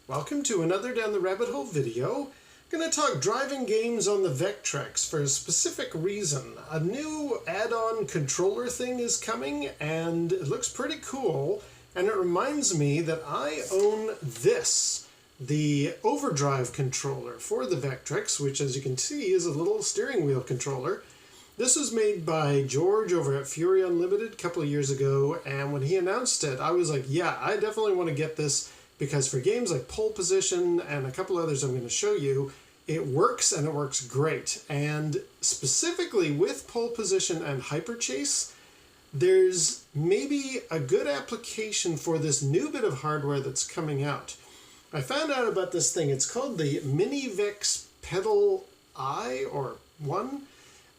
Welcome to another Down the Rabbit Hole video. I'm going to talk driving games on the Vectrex for a specific reason. A new add-on controller thing is coming and it looks pretty cool, and it reminds me that I own this, the Overdrive controller for the Vectrex, which as you can see is a little steering wheel controller. This was made by George over at Fury Unlimited a couple of years ago, and when he announced it I was like, yeah, I definitely want to get this, because for games like Pole Position and a couple others I'm going to show you, it works and it works great. And specifically with Pole Position and Hyper Chase, there's maybe a good application for this new bit of hardware that's coming out. I found out about this thing. It's called the MiniVex Pedal or 1.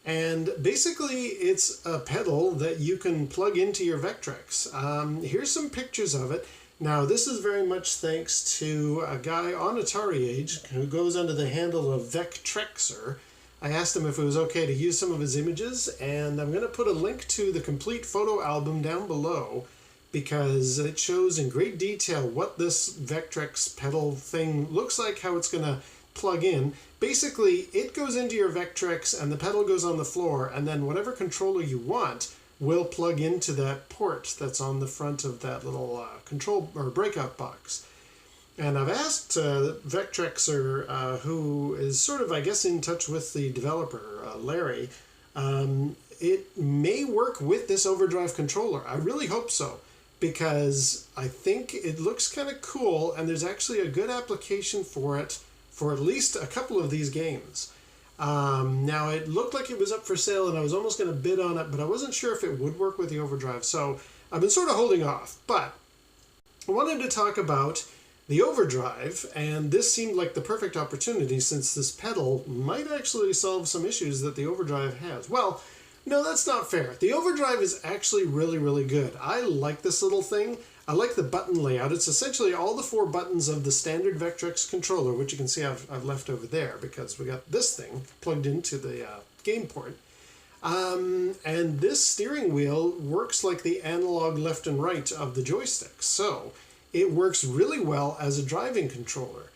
And basically it's a pedal that you can plug into your Vectrex. Here's some pictures of it. Now, this is very much thanks to a guy on Atari Age who goes under the handle of Vectrexer. I asked him if it was okay to use some of his images, and I'm going to put a link to the complete photo album down below because it shows in great detail what this Vectrex pedal thing looks like, how it's going to plug in. Basically, it goes into your Vectrex and the pedal goes on the floor, and then whatever controller you want will plug into that port that's on the front of that little control or breakout box. And I've asked Vectrexer, who is sort of, I guess, in touch with the developer, Larry, it may work with this Overdrive controller. I really hope so, because I think it looks kind of cool, and there's actually a good application for it for at least a couple of these games. Now, it looked like it was up for sale and I was almost going to bid on it, but I wasn't sure if it would work with the Overdrive, so I've been sort of holding off. But I wanted to talk about the Overdrive, and this seemed like the perfect opportunity since this pedal might actually solve some issues that the Overdrive has. Well, no, that's not fair. The Overdrive is actually really, really good. I like this little thing. I like the button layout. It's essentially all the 4 buttons of the standard Vectrex controller, which you can see I've left over there because we got this thing plugged into the game port. And this steering wheel works like the analog left and right of the joystick. So it works really well as a driving controller.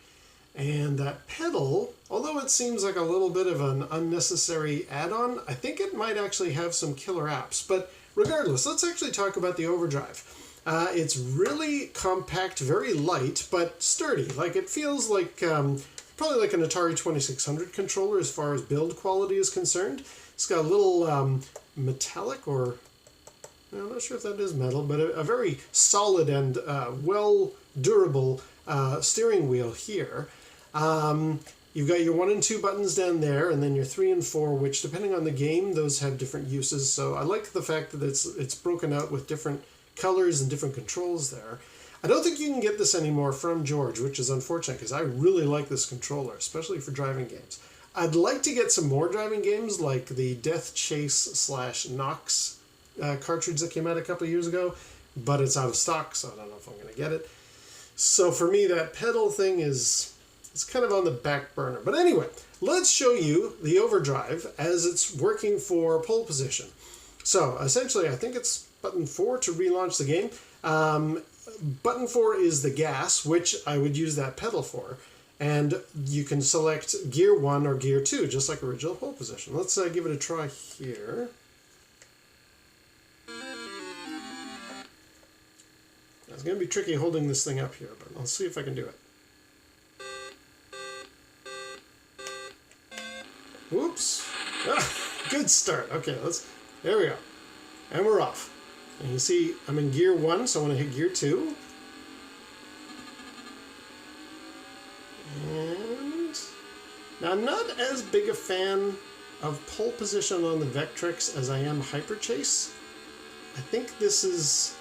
And that pedal, although it seems like a little bit of an unnecessary add-on, I think it might actually have some killer apps. But regardless, let's actually talk about the Overdrive. It's really compact, very light, but sturdy. Like, it feels like probably like an Atari 2600 controller as far as build quality is concerned. It's got a little metallic, or I'm not sure if that is metal, but a very solid and well durable steering wheel here. You've got your 1 and 2 buttons down there, and then your 3 and 4, which depending on the game, those have different uses. So I like the fact that it's broken out with different colors and different controls there. I don't think you can get this anymore from George, which is unfortunate because I really like this controller, especially for driving games. I'd like to get some more driving games like the Death Chase / Nox cartridge that came out a couple of years ago, but it's out of stock, so I don't know if I'm going to get it. So for me, that pedal thing it's kind of on the back burner. But anyway, let's show you the Overdrive as it's working for Pole Position. So essentially, I think it's button 4 to relaunch the game. Button 4 is the gas, which I would use that pedal for. And you can select gear 1 or gear 2, just like original Pole Position. Let's give it a try here. It's going to be tricky holding this thing up here, but I'll see if I can do it. Whoops. Ah, good start. Okay, there we go. And we're off. And you see I'm in gear 1, so I want to hit gear 2. And now, I'm not as big a fan of Pole Position on the Vectrex as I am Hyper Chase. I think this is,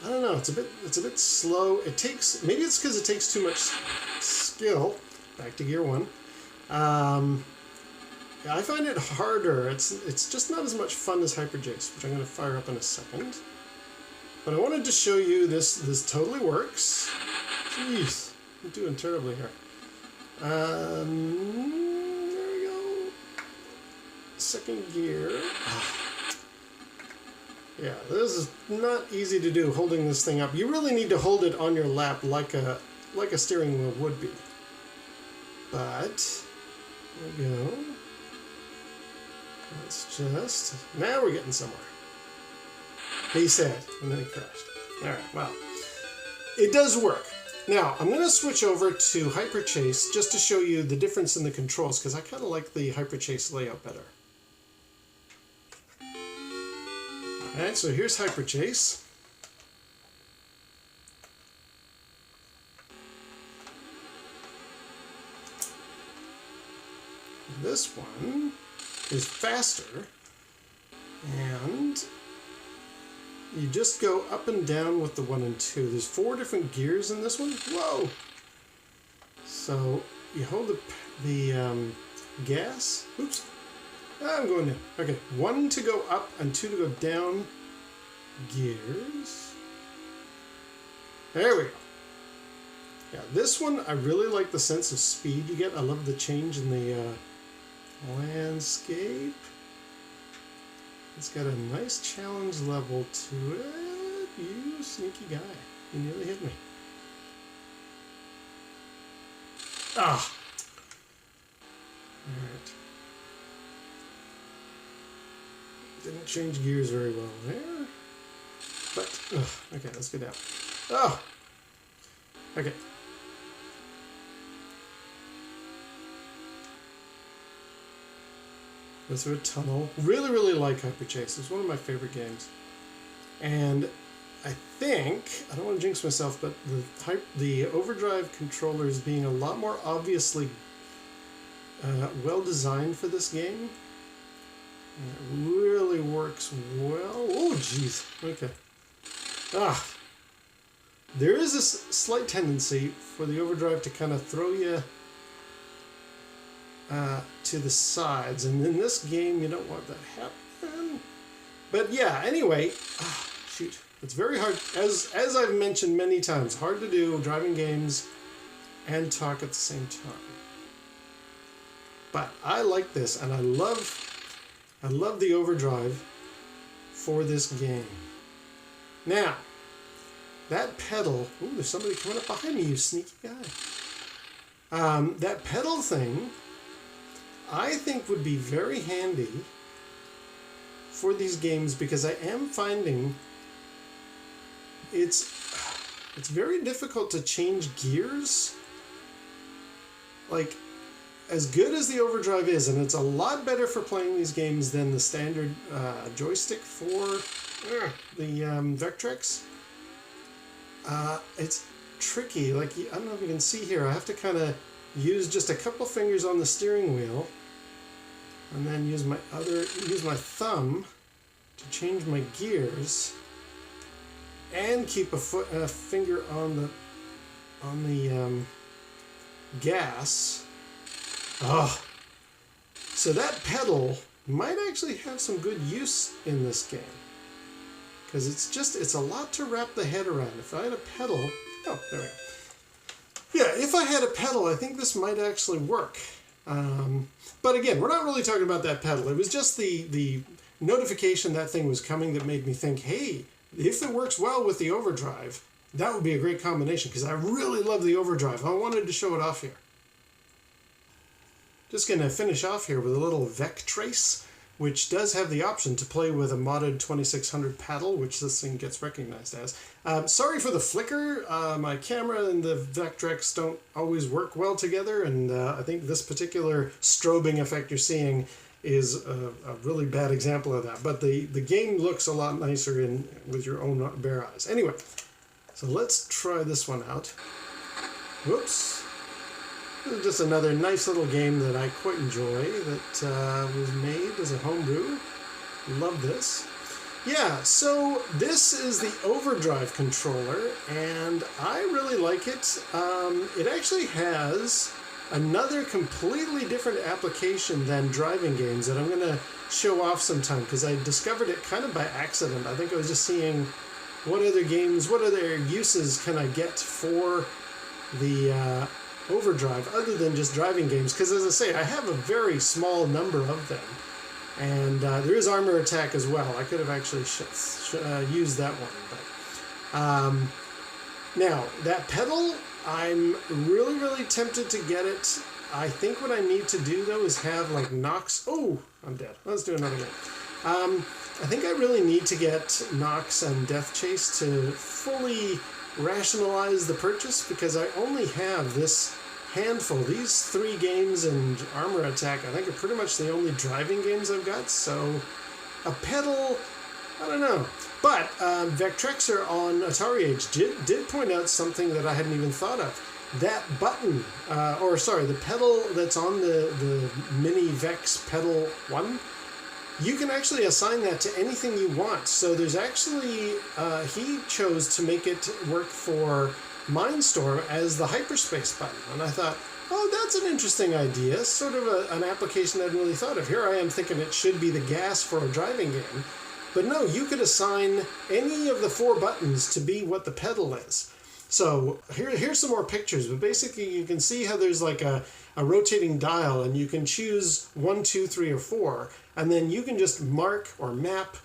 I don't know, it's a bit slow. Maybe it's because it takes too much skill. Back to gear 1. I find it harder. It's just not as much fun as Hyper Chase, which I'm going to fire up in a second. But I wanted to show you this totally works. Jeez, I'm doing terribly here. There we go. Second gear. Yeah, this is not easy to do, holding this thing up. You really need to hold it on your lap like a like a steering wheel would be. But, there we go. Let's just, now we're getting somewhere. He said, and then he crashed. Alright, well, it does work. Now, I'm going to switch over to Hyperchase just to show you the difference in the controls, because I kind of like the Hyperchase layout better. Alright, so here's Hyperchase. This one is faster, and you just go up and down with the 1 and 2. There's 4 different gears in this one. Whoa! So you hold the gas. Oops. I'm going down. Okay, 1 to go up and 2 to go down. Gears. There we go. Yeah, this one I really like the sense of speed you get. I love the change in the landscape. It's got a nice challenge level to it. You sneaky guy. You nearly hit me. Ah! Alright. Didn't change gears very well there. But, okay, let's go down. Oh! Okay. Go through a tunnel. Really, really like Hyperchase. It's one of my favorite games. And I think, I don't want to jinx myself, but the Overdrive controller is being a lot more obviously well designed for this game. And it really works well. Oh, jeez. Okay. Ah. There is a slight tendency for the Overdrive to kind of throw you to the sides, and in this game you don't want that happen. But yeah, anyway, shoot, it's very hard, as I've mentioned many times, hard to do driving games and talk at the same time. But I like this, and I love the Overdrive for this game. Now, that pedal, ooh, there's somebody coming up behind me, you sneaky guy. That pedal thing, I think would be very handy for these games, because I am finding it's very difficult to change gears. Like, as good as the Overdrive is, and it's a lot better for playing these games than the standard joystick for the Vectrex. It's tricky. Like, I don't know if you can see here, I have to kind of use just a couple fingers on the steering wheel, and then use my thumb to change my gears, and keep a finger on the gas. Oh, so that pedal might actually have some good use in this game, because it's a lot to wrap the head around. If I had a pedal, oh, there we go. Yeah, if I had a pedal, I think this might actually work. But again, we're not really talking about that pedal. It was just the notification that thing was coming that made me think, hey, if it works well with the Overdrive, that would be a great combination, because I really love the Overdrive. I wanted to show it off here. Just going to finish off here with a little Vectrex, which does have the option to play with a modded 2600 paddle, which this thing gets recognized as. Sorry for the flicker. My camera and the Vectrex don't always work well together, and I think this particular strobing effect you're seeing is a really bad example of that. But the game looks a lot nicer with your own bare eyes. Anyway, so let's try this one out. Whoops. This is just another nice little game that I quite enjoy, that was made as a homebrew. Love this. Yeah, so this is the Overdrive controller, and I really like it. It actually has another completely different application than driving games that I'm going to show off sometime, because I discovered it kind of by accident. I think I was just seeing what other uses can I get for the Overdrive other than just driving games, because as I say, I have a very small number of them, and there is armor attack as well. I could have actually used that one, but Now, that pedal, I'm really tempted to get it. I think what I need to do, though, is have, like, Nox... Oh, I'm dead. Let's do another game. I think I really need to get Nox and Death Chase to fully rationalize the purchase, because I only have this handful. These 3 games and Armor Attack, I think, are pretty much the only driving games I've got, so a pedal, I don't know. But Vectrexer on Atari Age did point out something that I hadn't even thought of. That button, the pedal that's on the MiniVex Pedal 1, you can actually assign that to anything you want. So there's actually, he chose to make it work for Mindstorm as the hyperspace button. And I thought, oh, that's an interesting idea. Sort of an application I hadn't really thought of. Here I am thinking it should be the gas for a driving game. But no, you could assign any of the 4 buttons to be what the pedal is. So here's some more pictures, but basically you can see how there's like a rotating dial, and you can choose 1, 2, 3, or 4, and then you can just mark or map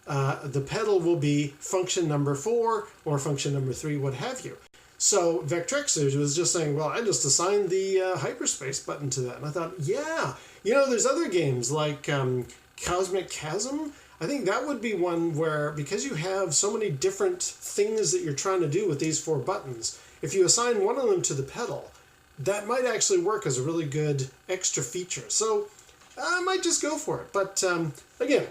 the pedal will be function number 4 or function number 3, what have you. So Vectrexer was just saying, well, I just assigned the hyperspace button to that, and I thought, yeah, there's other games like Cosmic Chasm. I think that would be one where, because you have so many different things that you're trying to do with these 4 buttons, if you assign one of them to the pedal, that might actually work as a really good extra feature. So I might just go for it. But again,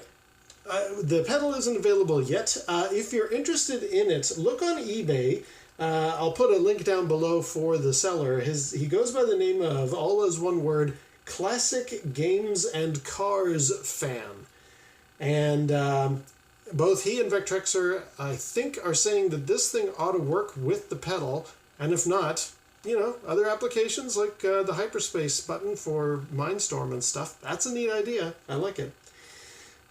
the pedal isn't available yet. If you're interested in it, look on eBay. I'll put a link down below for the seller. He goes by the name of, all as one word, ClassicGamesAndCarsFan. And both he and Vectrexer, I think, are saying that this thing ought to work with the pedal, and if not, other applications like the hyperspace button for Mindstorm and stuff. That's a neat idea. I like it.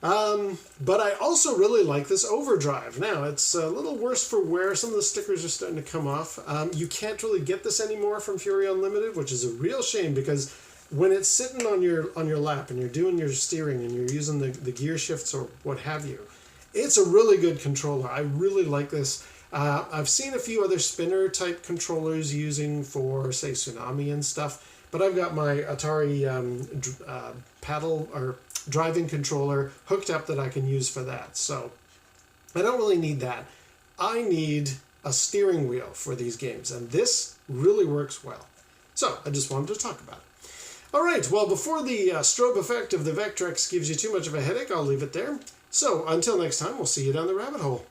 But I also really like this Overdrive. Now, it's a little worse for wear. Some of the stickers are starting to come off. You can't really get this anymore from Fury Unlimited, which is a real shame, because when it's sitting on your lap and you're doing your steering and you're using the gear shifts or what have you, it's a really good controller. I really like this. I've seen a few other spinner type controllers using for, say, Tsunami and stuff, but I've got my Atari paddle or driving controller hooked up that I can use for that. So I don't really need that. I need a steering wheel for these games, and this really works well. So I just wanted to talk about it. All right, well, before the strobe effect of the Vectrex gives you too much of a headache, I'll leave it there. So until next time, we'll see you down the rabbit hole.